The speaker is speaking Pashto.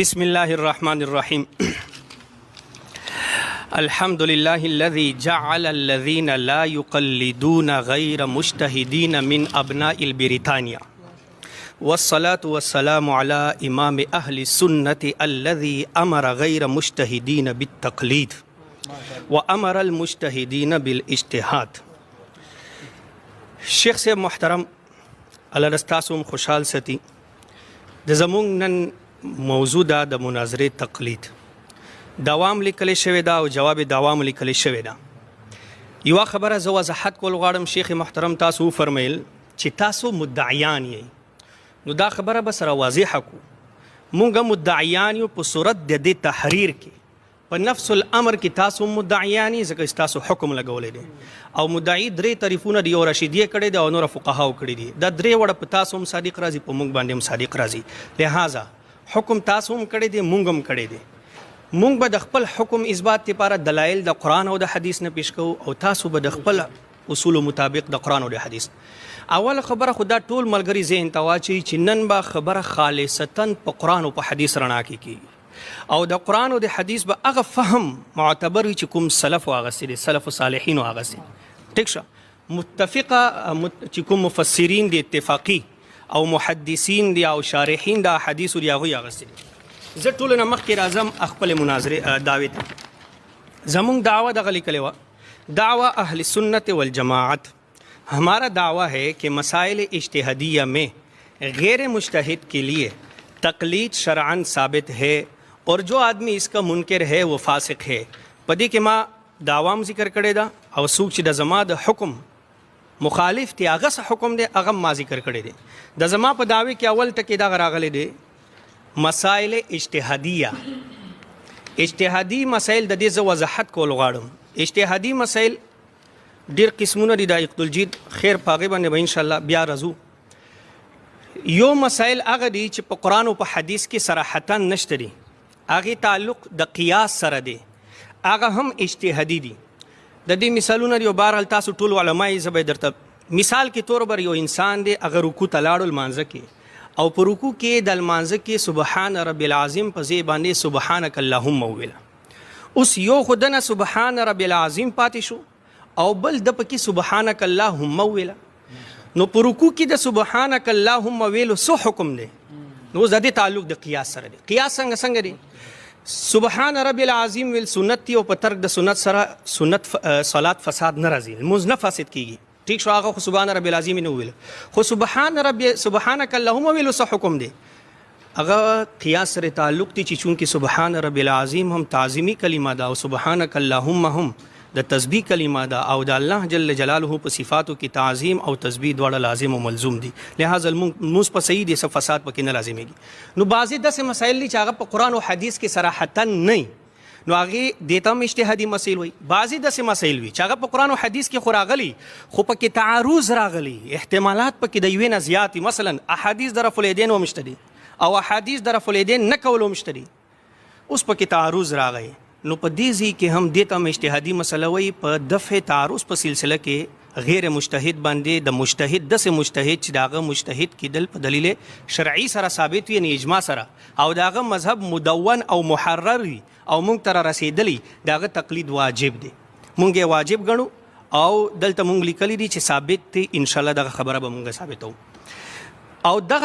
بسم الله الرحمن الرحيم. الحمد لله الذي جعل الذين لا يقلدون غير مجتهدين من أبناء البريطانيا، والصلاة والسلام على إمام أهل السنة الذي أمر غير مجتهدين بالتقليد وأمر المجتهدين بالاجتهاد. شیخ صاحب محترم، الله رستاسوم خوشحال ستی. د زمونږ نن موضوع ده د مناظرې تقلید. دوام لیکل شوی ده او جواب دوام لیکل شوی ده. یوه خبره زه وضاحت کول غواړم. شیخ محترم تاسو وفرمیل چې تاسو مدعیان یئ، نو دا خبره به سره واضحه کو. مونږ مدعیان یو په صورت د دې تحریر کې، په نفس الامر کې تاسو مدعیان یئ ځکه تاسو حکم لګولی دی، او مدعی درې تعریفونه دی، یو رشیدیه کړی دی او نور فقهاو کړی دي. دا درې وړه په تاسو هم صادق راځي، په مونږ باندې هم صادق راځي. لہذا حکم تاسو هم کړی دی، مونږ هم کړی دی. مونږ به د خپل حکم اثبات لپاره دلایل د قرآن او د حدیث نه پیش کوو، او تاسو به د خپل اصولو مطابق د قرآن او د حدیث. اول خبره خو دا ټول ملګري ذهن ته واچوي چې نن به خبره خالصتاً په قرآن او په حدیث رڼا کې کېږي، او د قرآن او د حدیث به هغه فهم معتبر وي چې کوم سلف واغستې دي، سلف صالحین واغستې. ټیک شه، متفقه چې کوم مفسرین دي اتفاقی او محدثین دي او شارحین د حدیث دي هغوی اغستې دي. زه ټولو نه مخکې راځم خپلې مناظرې دعوې ته. زمونږ دعوه دغه لیکلې وه، دعوه اهل سنت والجماعت. ہمارا دعویٰ ہے کہ مسائل اجتہادیہ میں غیر مجتہد کے لیے تقلید شرعاً ثابت ہے، اور جو آدمی اس کا منکر ہے وہ فاسق ہے. پدې کې ما دعوام ذکر کړی دا، او څوک چې د زما د حکم مخالف دی هغه څه حکم دی هغه ما ذکر کړی دی. د زما په دعوې کې اول ټکی دغه راغلی دی، مسائل اجتهادیه. اجتهادي مسائل د دې زه وضاحت کول غواړم. اجتهادي مسائل ډېر قسمونه دي، د اقتلجید خیر په هغې باندې به انشاءالله بیا راځو. یو مسائل هغه دي چې په قرآن او په حدیث کې صراحتاً نشته دي، هغې تعلق د قیاس سره دی، هغه هم اجتهادي دي. د دې مثالونه دي، او بهرحال تاسو ټول علما یې، زه به درته مثال کې طور بر یو انسان دی، هغه رکوع ته لاړو لمانځه کې، او په رکوع کې د لمانځه کې سبحان رب العظیم په ځای باندې سبحانک اللهم وویله. اوس یو خو دنه سبحان رب العظیم پاتې شو، او بل د پکې سبحانک اللهم ویله. نو په رکوع کې د سبحانک اللهم ویلو څه حکم دی؟ نو د دې تعلق د قیاس سره دی. قیاس څنګه دی؟ سبحان رب العظیم ویل سنت دی، او په ترک د سنت سره سنت صلات فساد نه راځي، لمونځ نه فاسد کیږي. ٹھیک شو، هغه خو سبحان رب العظیم نه ویل، خو سبحانک اللهم ویلو څه حکم دی؟ هغه قیاس سره تعلق دی، چې چونکې سبحان رب العظیم هم تعظیمی کلمه ده، او سبحانک اللهم هم د تسبیح کلمه ده، او د الله جل جلاله په صفاتو کې تعظیم او تسبیح دواړه لازم او ملزوم دي. لہذا لمونځ په صحیح دی، څه فساد پکې نه لازمیږي. نو بعضې داسې مسایل دي چې هغه په قرآن او حدیث کې صراحتاً نه، نو هغې دې ته هم اجتهادي مسایل وایي. بعضې داسې مسایل وي چې هغه په قرآن او حدیث کې خو راغلي، خو پکې تعارض راغلي، احتمالات پکې د یوې نه زیات دي. مثلا احادیث د رفع الیدین هم شته دي، او احادیث د رفع الیدین نه کول هم شته دي. اوس پکې تعارض راغی، نو په دې ځای کې هم دې ته هم اجتهادي مسله وایي. په دفع تعارض په سلسله کې غیر مجتهد باندې د مجتهد داسې مجتهد چې د هغه مجتهد کېدل په دلیل شرعي سره ثابت وي، یعنې اجماع سره، او د هغه مذهب مدون او محرر وي او موږ ته رسېدلی، د هغه تقلید واجب دی. موږ یې واجب ګڼو، او دلته موږ لیکلی دي چې ثابت دی. انشاءالله دغه خبره به موږ ثابتوو. او دغه